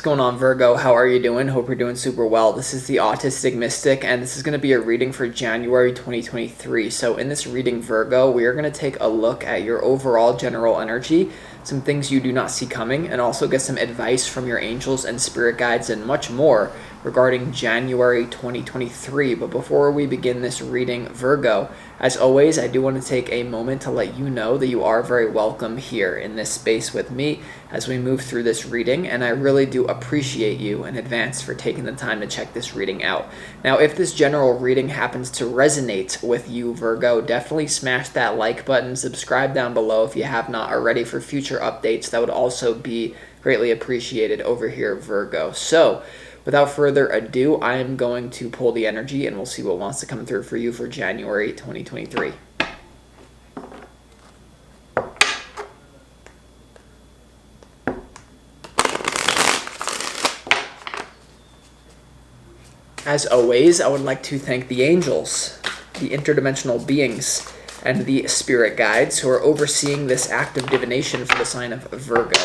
What's going on, Virgo? How are you doing? Hope you're doing super well. This is the Autistic Mystic, and this is going to be a reading for January 2023. So in this reading, Virgo, we are going to take a look at your overall general energy, some things you do not see coming, and also get some advice from your angels and spirit guides and much more regarding January 2023. But before we begin this reading, Virgo, as always, I do want to take a moment to let you know that you are very welcome here in this space with me as we move through this reading, and I really do appreciate you in advance for taking the time to check this reading out. Now, if this general reading happens to resonate with you, Virgo, definitely smash that like button, subscribe down below if you have not already for future updates. That would also be greatly appreciated over here, Virgo. So, without further ado, I am going to pull the energy and we'll see what wants to come through for you for January 2023. As always, I would like to thank the angels, the interdimensional beings, and the spirit guides who are overseeing this act of divination for the sign of Virgo.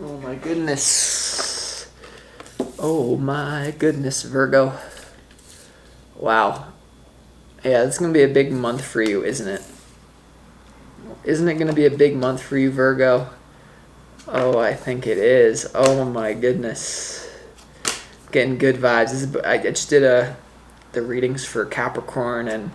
Oh my goodness. Oh my goodness, Virgo. Wow. Yeah, it's going to be a big month for you, isn't it? Isn't it going to be a big month for you, Virgo? Oh, I think it is. Oh my goodness. Getting good vibes. I just did the readings for Capricorn and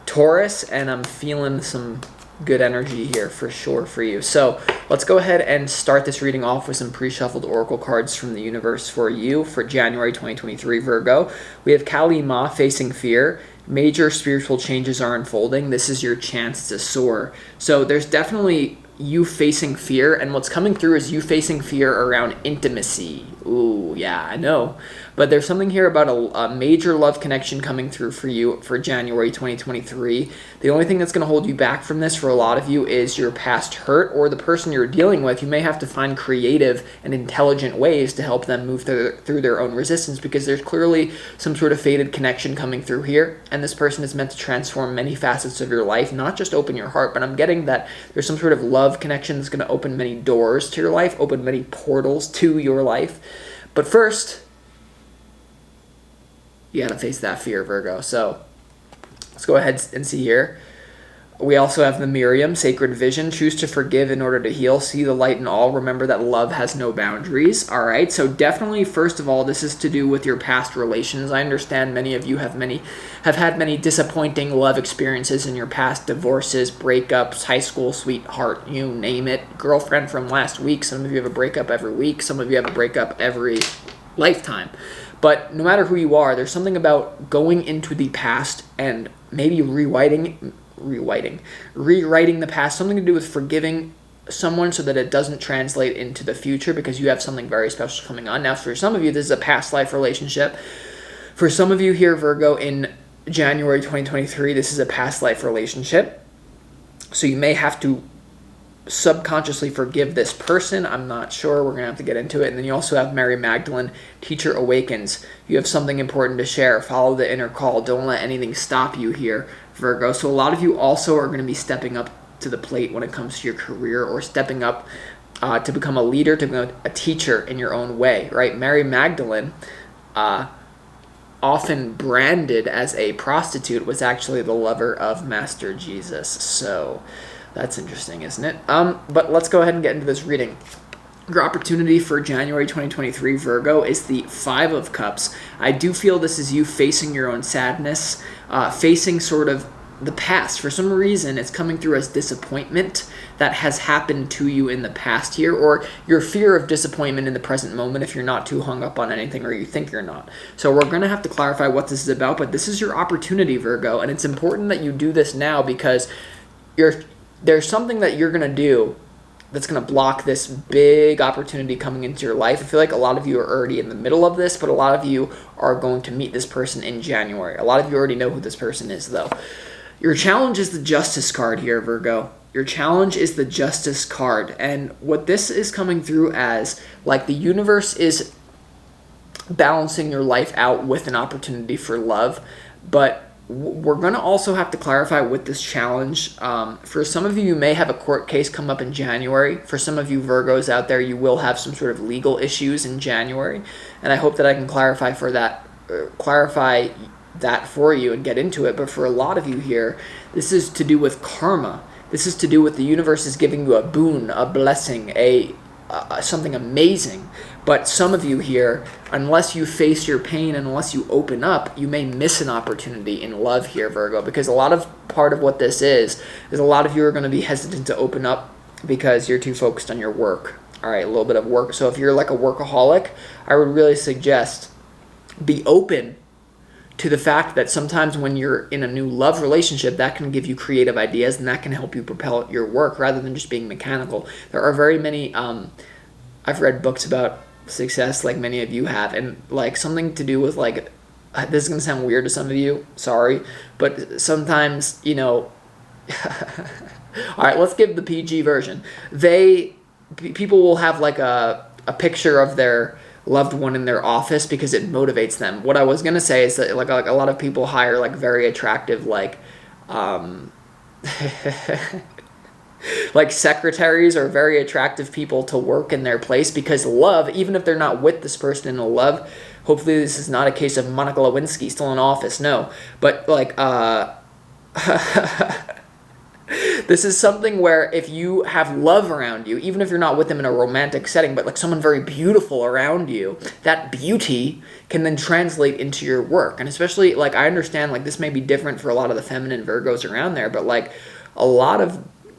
Taurus, and I'm feeling some good energy here for sure for you. So let's go ahead and start this reading off with some pre-shuffled oracle cards from the universe for you for January 2023, Virgo. We have Kali Ma facing fear. Major spiritual changes are unfolding. This is your chance to soar. So there's definitely you facing fear, and what's coming through is you facing fear around intimacy. Ooh, yeah, I know. But there's something here about a major love connection coming through for you for January 2023. The only thing that's going to hold you back from this for a lot of you is your past hurt or the person you're dealing with. You may have to find creative and intelligent ways to help them move through their own resistance, because there's clearly some sort of fated connection coming through here, and this person is meant to transform many facets of your life, not just open your heart. But I'm getting that there's some sort of love connection that's going to open many doors to your life, open many portals to your life. But first, you got to face that fear, Virgo. So let's go ahead and see here. We also have the Miriam, Sacred Vision. Choose to forgive in order to heal. See the light in all. Remember that love has no boundaries. All right. So definitely, first of all, this is to do with your past relations. I understand many of you have had many disappointing love experiences in your past: divorces, breakups, high school sweetheart, you name it, girlfriend from last week. Some of you have a breakup every week. Some of you have a breakup every lifetime. But no matter who you are, there's something about going into the past and maybe rewriting the past, something to do with forgiving someone so that it doesn't translate into the future, because you have something very special coming on. Now, for some of you, this is a past life relationship. For some of you here, Virgo, in January 2023, this is a past life relationship. So you may have to subconsciously forgive this person. I'm not sure. We're going to have to get into it. And then you also have Mary Magdalene, Teacher Awakens. You have something important to share. Follow the inner call. Don't let anything stop you here, Virgo. So a lot of you also are going to be stepping up to the plate when it comes to your career, or stepping up to become a leader, to become a teacher in your own way, right? Mary Magdalene, often branded as a prostitute, was actually the lover of Master Jesus. So that's interesting, isn't it? But let's go ahead and get into this reading. Your opportunity for January 2023, Virgo, is the Five of Cups. I do feel this is you facing your own sadness, facing sort of the past. For some reason, it's coming through as disappointment that has happened to you in the past here, or your fear of disappointment in the present moment if you're not too hung up on anything or you think you're not. So we're going to have to clarify what this is about, but this is your opportunity, Virgo, and it's important that you do this now because there's something that you're going to do that's going to block this big opportunity coming into your life. I feel like a lot of you are already in the middle of this, but a lot of you are going to meet this person in January. A lot of you already know who this person is, though. Your challenge is the Justice card here, Virgo. Your challenge is the Justice card. And what this is coming through as, like, the universe is balancing your life out with an opportunity for love, but we're going to also have to clarify with this challenge. For some of you, you may have a court case come up in January. For some of you Virgos out there, you will have some sort of legal issues in January. And I hope that I can clarify that for you and get into it. But for a lot of you here, this is to do with karma. This is to do with the universe is giving you a boon, a blessing, something amazing. But some of you here, unless you face your pain and unless you open up, you may miss an opportunity in love here, Virgo, because part of what this is a lot of you are going to be hesitant to open up because you're too focused on your work. All right, a little bit of work. So if you're like a workaholic, I would really suggest be open to the fact that sometimes when you're in a new love relationship, that can give you creative ideas and that can help you propel your work rather than just being mechanical. There are very many, I've read books about success like many of you have, and like something to do with like, this is going to sound weird to some of you, sorry, but sometimes, all right, let's give the PG version. People will have like a picture of their loved one in their office because it motivates them. What I was going to say is that like a lot of people hire like very attractive like like secretaries or very attractive people to work in their place because love, even if they're not with this person in a love, hopefully this is not a case of Monica Lewinsky still in office, no, but like this is something where if you have love around you, even if you're not with them in a romantic setting, but like someone very beautiful around you, that beauty can then translate into your work. And especially like I understand like this may be different for a lot of the feminine Virgos around there, but like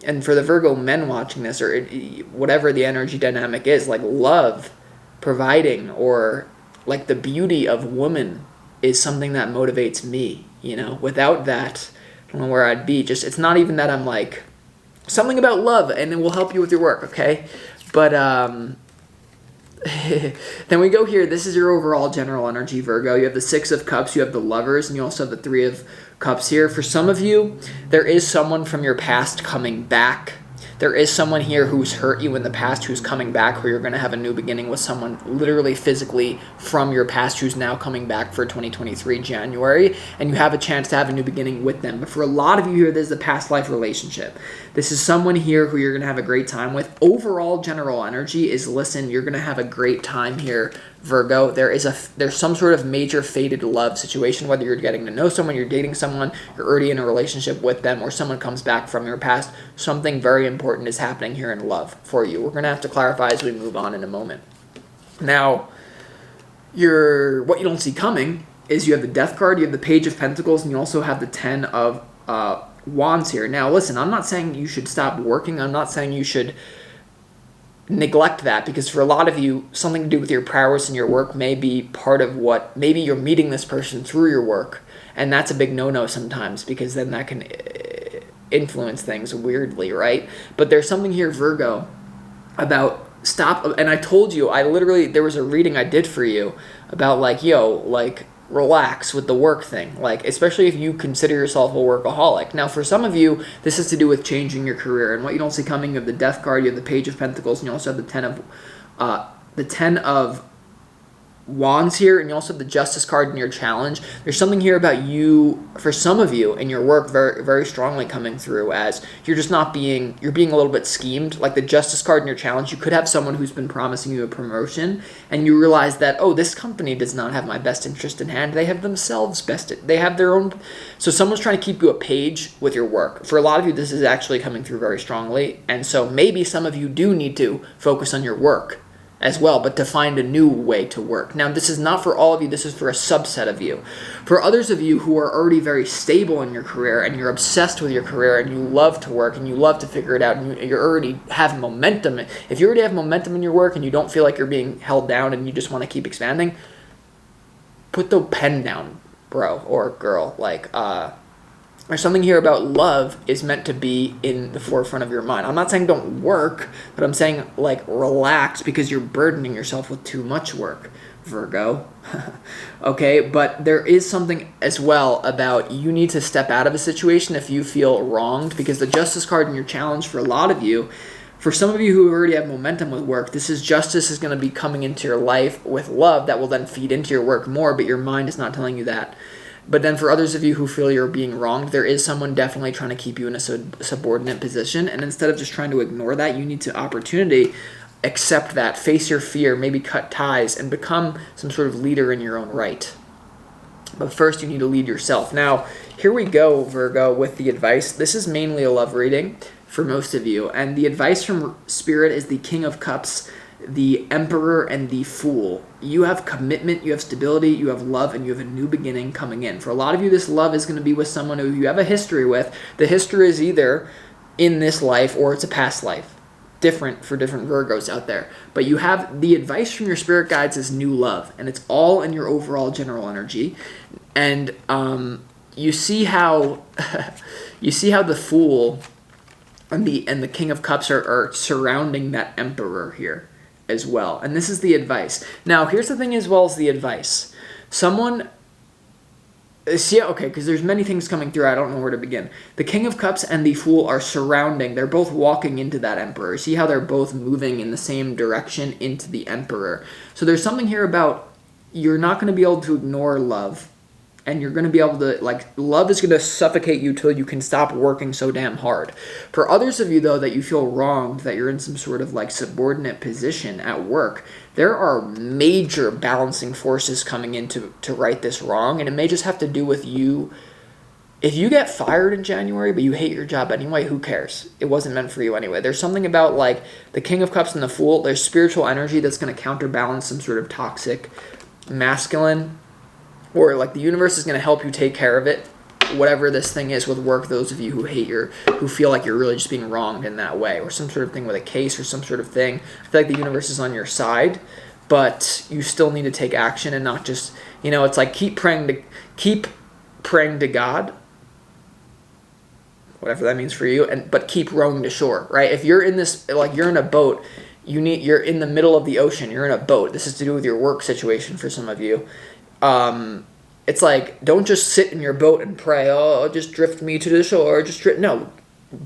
and for the Virgo men watching this or whatever the energy dynamic is, like love, providing, or like the beauty of woman is something that motivates me, without that, I don't know where I'd be. Just, it's not even that I'm like, something about love and it will help you with your work, okay? But then we go here. This is your overall general energy, Virgo. You have the Six of Cups, you have the Lovers, and you also have the Three of Cups here. For some of you, there is someone from your past coming back. There is someone here who's hurt you in the past who's coming back, where you're going to have a new beginning with someone literally physically from your past who's now coming back for 2023 January, and you have a chance to have a new beginning with them. But for a lot of you here, this is a past life relationship. This is someone here who you're going to have a great time with. Overall general energy is, listen, you're going to have a great time here, Virgo. There's some sort of major fated love situation, whether you're getting to know someone, you're dating someone, you're already in a relationship with them, or someone comes back from your past. Something very important is happening here in love for you. We're going to have to clarify as we move on in a moment. Now, what you don't see coming is you have the Death card, you have the Page of Pentacles, and you also have the Ten of Wands here. Now, listen, I'm not saying you should stop working. I'm not saying you should neglect that, because for a lot of you, something to do with your prowess and your work may be part of what, maybe you're meeting this person through your work, and that's a big no-no sometimes, because then that can influence things weirdly, right? But there's something here, Virgo, about stop, and I told you, there was a reading I did for you about like, relax with the work thing, like especially if you consider yourself a workaholic. Now for some of you, this is to do with changing your career, and what you don't see coming, you have the Death card, you have the Page of Pentacles, and you also have the Ten of Wands here, and you also have the Justice card in your challenge. There's something here about you, for some of you, in your work very, very strongly coming through as you're just not being, you're being a little bit schemed. Like the Justice card in your challenge, you could have someone who's been promising you a promotion, and you realize that, oh, this company does not have my best interest in hand. They have themselves they have their own. So someone's trying to keep you a page with your work. For a lot of you, this is actually coming through very strongly, and so maybe some of you do need to focus on your work as well, but to find a new way to work. Now, this is not for all of you, this is for a subset of you. For others of you who are already very stable in your career and you're obsessed with your career and you love to work and you love to figure it out and you already have momentum, if you already have momentum in your work and you don't feel like you're being held down and you just want to keep expanding, put the pen down, bro or girl. There's something here about love is meant to be in the forefront of your mind. I'm not saying don't work, but I'm saying relax because you're burdening yourself with too much work, Virgo. Okay, but there is something as well about you need to step out of a situation if you feel wronged, because the Justice card in your challenge for a lot of you, for some of you who already have momentum with work, justice is going to be coming into your life with love that will then feed into your work more, but your mind is not telling you that. But then for others of you who feel you're being wronged, there is someone definitely trying to keep you in a subordinate position. And instead of just trying to ignore that, you need to accept that, face your fear, maybe cut ties, and become some sort of leader in your own right. But first, you need to lead yourself. Now, here we go, Virgo, with the advice. This is mainly a love reading for most of you. And the advice from Spirit is the King of Cups, the Emperor, and the Fool. You have commitment, you have stability, you have love, and you have a new beginning coming in. For a lot of you, this love is going to be with someone who you have a history with. The history is either in this life or it's a past life. Different for different Virgos out there. But you have the advice from your spirit guides is new love, and it's all in your overall general energy. And you see how the Fool and the King of Cups are surrounding that Emperor here as well. And this is the advice. Now, here's the thing as well as the advice. Because there's many things coming through. I don't know where to begin. The King of Cups and the Fool are surrounding. They're both walking into that Emperor. See how they're both moving in the same direction into the Emperor. So there's something here about you're not going to be able to ignore love. And you're going to be able to, love is going to suffocate you till you can stop working so damn hard. For others of you, though, that you feel wronged, that you're in some sort of, subordinate position at work, there are major balancing forces coming in to right this wrong. And it may just have to do with you. If you get fired in January, but you hate your job anyway, who cares? It wasn't meant for you anyway. There's something about, the King of Cups and the Fool. There's spiritual energy that's going to counterbalance some sort of toxic masculine, or the universe is going to help you take care of it, whatever this thing is with work. Those of you who feel like you're really just being wronged in that way, or some sort of thing with a case or some sort of thing, I feel like the universe is on your side, but you still need to take action and not just, it's like keep praying to God, whatever that means for you, but keep rowing to shore, right? If you're in this, you're in a boat, you're in the middle of the ocean, you're in a boat. This is to do with your work situation for some of you. It's don't just sit in your boat and pray, oh, just drift me to the shore, no,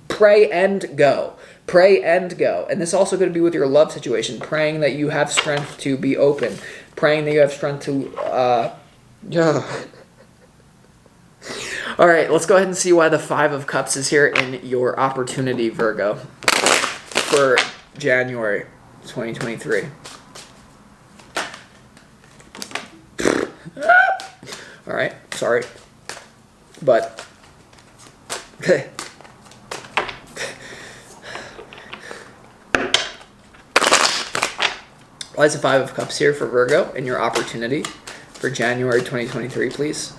pray and go. Pray and go. And this is also going to be with your love situation, praying that you have strength to be open, praying that you have strength to, All right, let's go ahead and see why the Five of Cups is here in your opportunity, Virgo, for January 2023. All right, sorry, but why is the Five of Cups here for Virgo in your opportunity for January 2023, please?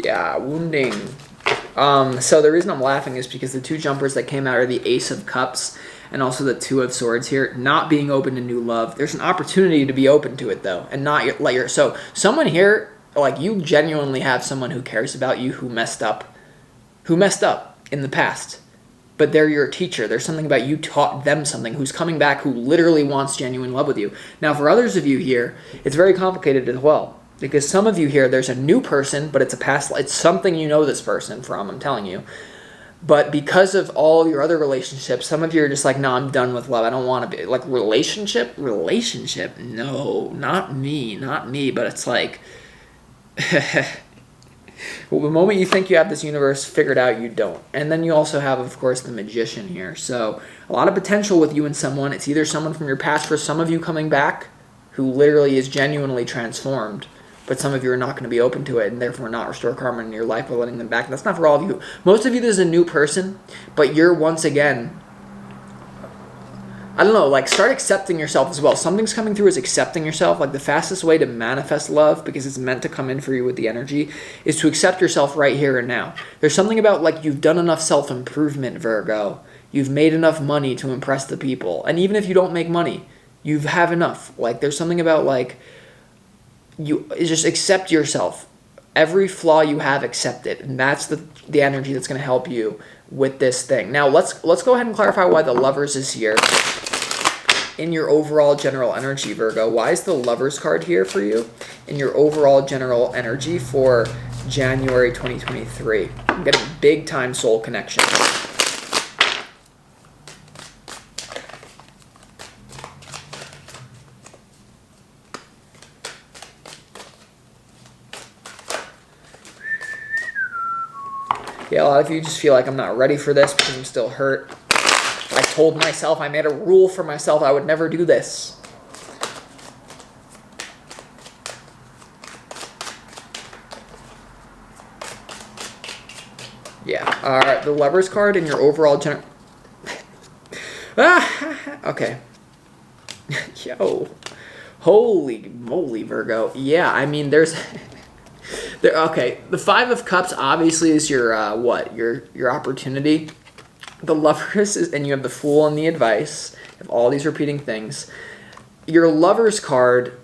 Yeah, wounding. So the reason I'm laughing is because the two jumpers that came out are the Ace of Cups and also the Two of Swords here, not being open to new love. There's an opportunity to be open to it, though, and not let your... So someone here, you genuinely have someone who cares about you who messed up in the past. but they're your teacher. There's something about you taught them something, who's coming back, who literally wants genuine love with you. Now, for others of you here, it's very complicated as well. Because some of you here, there's a new person, but it's a past, it's something you know this person from, I'm telling you. But because of all your other relationships, some of you are just like, no, I'm done with love. I don't want to be, like, relationship, no, not me. But it's like, well, the moment you think you have this universe figured out, you don't. And then you also have, of course, the Magician here. So a lot of potential with you and someone. It's either someone from your past, for some of you coming back, who literally is genuinely transformed. But some of you are not going to be open to it and therefore not restore karma in your life by letting them back. And that's not for all of you. Most of you, there's a new person, but you're once again, I don't know, like, start accepting yourself as well. Something's coming through is accepting yourself. Like, the fastest way to manifest love, because it's meant to come in for you with the energy, is to accept yourself right here and now. There's something about, like, you've done enough self-improvement, Virgo. You've made enough money to impress the people. And even if you don't make money, you have enough. Like, there's something about, like, you just accept yourself. Every flaw you have, accept it. And that's the energy that's going to help you with this thing. Now, let's go ahead and clarify why the Lovers is here in your overall general energy, Virgo. Why is the Lovers card here for you in your overall general energy for January 2023? I'm getting big time soul connection. Yeah, a lot of you just feel like I'm not ready for this because I'm still hurt. I told myself, I made a rule for myself I would never do this. Yeah, alright, the Lovers card in your overall okay. Yo. Holy moly, Virgo. Yeah, I mean, there's... okay, the Five of Cups obviously is your, your opportunity. The Lovers is, and you have the Fool and the Advice, you have all these repeating things. Your Lovers card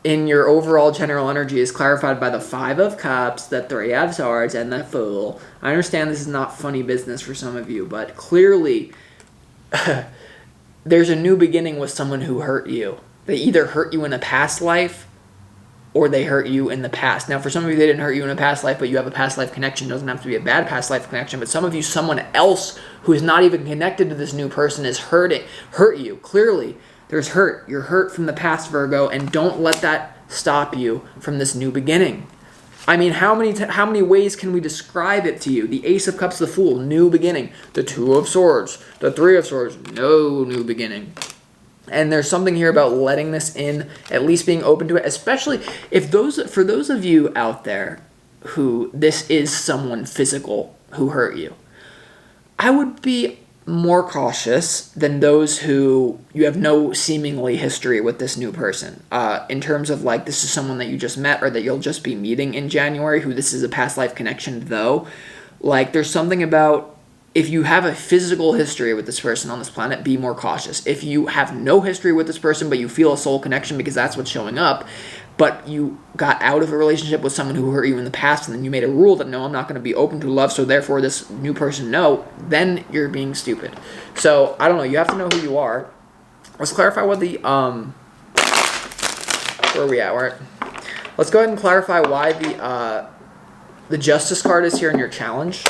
in your overall general energy is clarified by the Five of Cups, the Three of Swords, and the Fool. I understand this is not funny business for some of you, but clearly there's a new beginning with someone who hurt you. They either hurt you in a past life, or they hurt you in the past. Now, for some of you, they didn't hurt you in a past life, but you have a past life connection. It doesn't have to be a bad past life connection, but some of you, someone else who is not even connected to this new person is hurt you. Clearly, there's hurt. You're hurt from the past, Virgo, and don't let that stop you from this new beginning. I mean, how many ways can we describe it to you? The Ace of Cups, the Fool, new beginning. The Two of Swords, the Three of Swords, no new beginning. And there's something here about letting this in, at least being open to it, especially if for those of you out there who this is someone physical who hurt you. I would be more cautious than those who you have no seemingly history with this new person. In terms of, like, this is someone that you just met or that you'll just be meeting in January, who this is a past life connection, though. Like, there's something about, if you have a physical history with this person on this planet, be more cautious. If you have no history with this person, but you feel a soul connection because that's what's showing up, but you got out of a relationship with someone who hurt you in the past, and then you made a rule that, no, I'm not going to be open to love, so therefore this new person, no, then you're being stupid. So, I don't know, you have to know who you are. Let's clarify what the, where are we at? Let's go ahead and clarify why the Justice card is here in your challenge.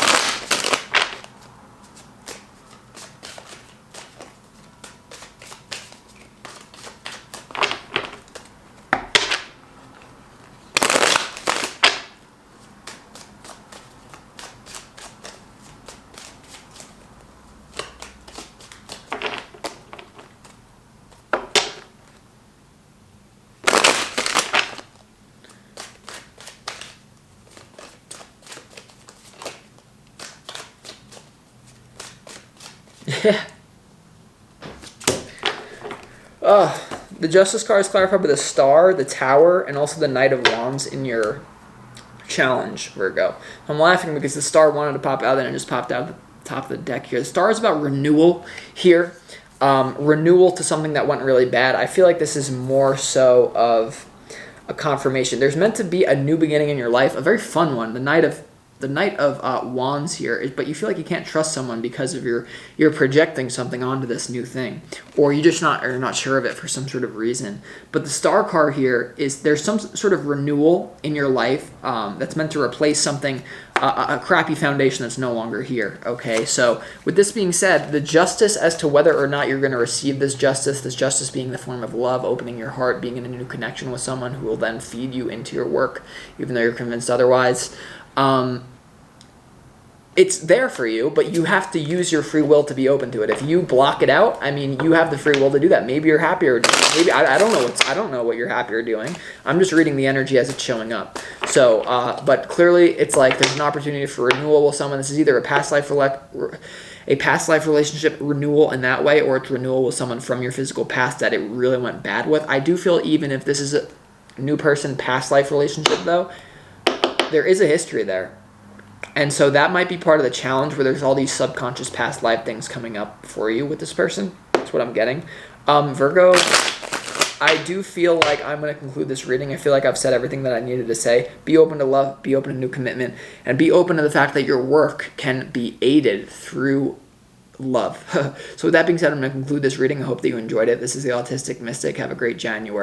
The Justice card is clarified by the Star, the Tower, and also the Knight of Wands in your challenge, Virgo. I'm laughing because the Star wanted to pop out and it just popped out at the top of the deck here. The Star is about renewal here. Renewal to something that went really bad. I feel like this is more so of a confirmation. There's meant to be a new beginning in your life, a very fun one. The Knight of the Knight of Wands here, but you feel like you can't trust someone because of you're projecting something onto this new thing, or you just are not sure of it for some sort of reason. But the Star card here is there's some sort of renewal in your life that's meant to replace something, a crappy foundation that's no longer here. Okay, so with this being said, the justice as to whether or not you're going to receive this justice being the form of love, opening your heart, being in a new connection with someone who will then feed you into your work, even though you're convinced otherwise. It's there for you, but you have to use your free will to be open to it. If you block it out, I mean, you have the free will to do that. Maybe you're happier. Maybe I don't know. I don't know what you're happier doing. I'm just reading the energy as it's showing up. So, but clearly, it's like there's an opportunity for renewal with someone. This is either a past life relationship renewal in that way, or it's renewal with someone from your physical past that it really went bad with. I do feel even if this is a new person past life relationship, though, there is a history there. And so that might be part of the challenge where there's all these subconscious past life things coming up for you with this person. That's what I'm getting. Virgo, I do feel like I'm going to conclude this reading. I feel like I've said everything that I needed to say. Be open to love, be open to new commitment, and be open to the fact that your work can be aided through love. So with that being said, I'm going to conclude this reading. I hope that you enjoyed it. This is the Autistic Mystic. Have a great January.